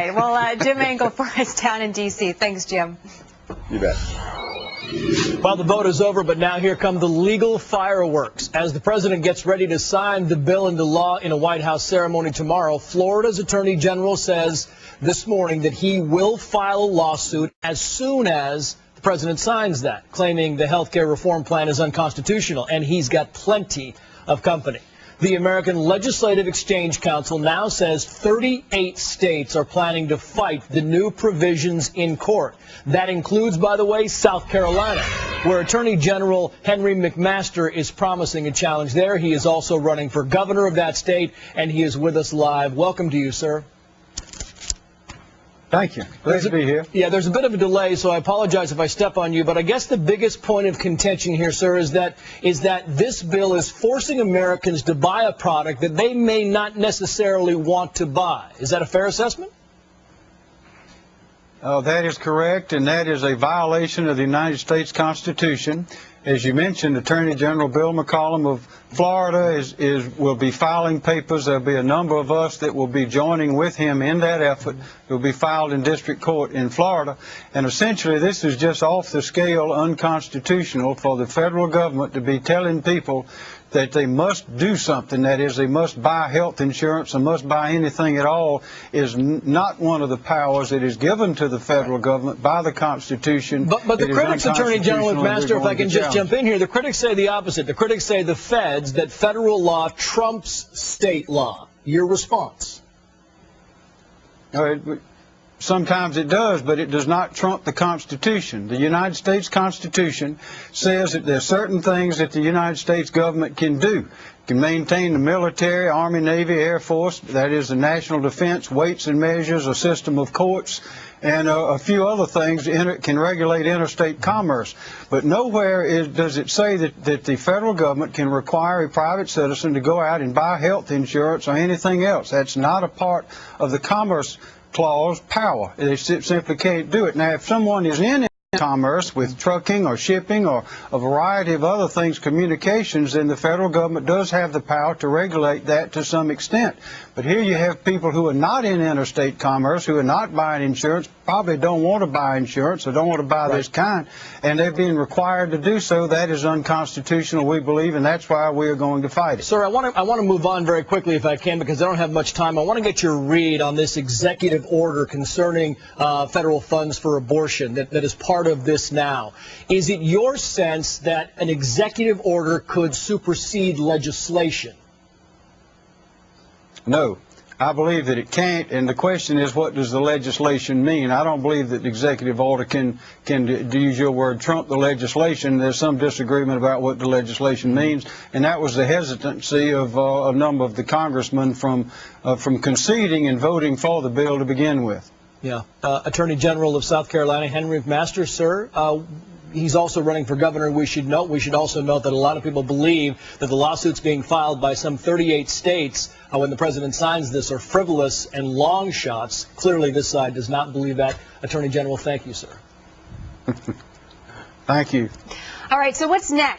Okay, well, Jim Engel for us down in D.C. Thanks, Jim. You bet. Well, the vote is over, but now here come the legal fireworks. As the president gets ready to sign the bill into law in a White House ceremony tomorrow, Florida's Attorney General says this morning that he will file a lawsuit as soon as the president signs that, claiming the health care reform plan is unconstitutional, and he's got plenty of company. The American Legislative Exchange Council now says 38 states are planning to fight the new provisions in court. That includes, by the way, South Carolina, where Attorney General Henry McMaster is promising a challenge there. He is also running for governor of that state, and he is with us live. Welcome to you, sir. Thank you. Glad to be here. Yeah, there's a bit of a delay, so I apologize if I step on you, but I guess the biggest point of contention here, sir, is that this bill is forcing Americans to buy a product that they may not necessarily want to buy. Is that a fair assessment? That is correct, and that is a violation of the United States Constitution. As you mentioned, Attorney General Bill McCollum of Florida will be filing papers. There'll be a number of us that will be joining with him in that effort. It will be filed in district court in Florida. And essentially, this is just off the scale unconstitutional for the federal government to be telling people that they must do something, that is, they must buy health insurance or must buy anything at all, is not one of the powers that is given to the federal government by the Constitution. But the critics, Attorney General McMaster, if I can just jump in here, the critics say the opposite. The critics say the feds, that federal law trumps state law. Your response? Sometimes it does, but it does not trump the Constitution. The United States Constitution says that there are certain things that the United States government can do. It can maintain the military, Army, Navy, Air Force, that is the national defense, weights and measures, a system of courts, and a few other things can regulate interstate commerce. But nowhere does it say that the federal government can require a private citizen to go out and buy health insurance or anything else. That's not a part of the Commerce Clause power. They simply can't do it. Now, if someone is in commerce with trucking or shipping or a variety of other things, communications, then the federal government does have the power to regulate that to some extent. But here you have people who are not in interstate commerce, who are not buying insurance, probably don't want to buy insurance or don't want to buy this kind, and they're being required to do so. That is unconstitutional, we believe, and that's why we are going to fight it. Sir, I want to move on very quickly if I can, because I don't have much time. I want to get your read on this executive order concerning federal funds for abortion that is part of this now. Is it your sense that an executive order could supersede legislation? No. I believe that it can't, and the question is, what does the legislation mean? I don't believe that the executive order can to use your word, trump the legislation. There's some disagreement about what the legislation means, and that was the hesitancy of a number of the congressmen from conceding and voting for the bill to begin with. Yeah. Attorney General of South Carolina, Henry McMaster, sir, he's also running for governor. We should also note that a lot of people believe that the lawsuits being filed by some 38 states when the president signs this are frivolous and long shots. Clearly, this side does not believe that. Attorney General, thank you, sir. Thank you. All right, so what's next?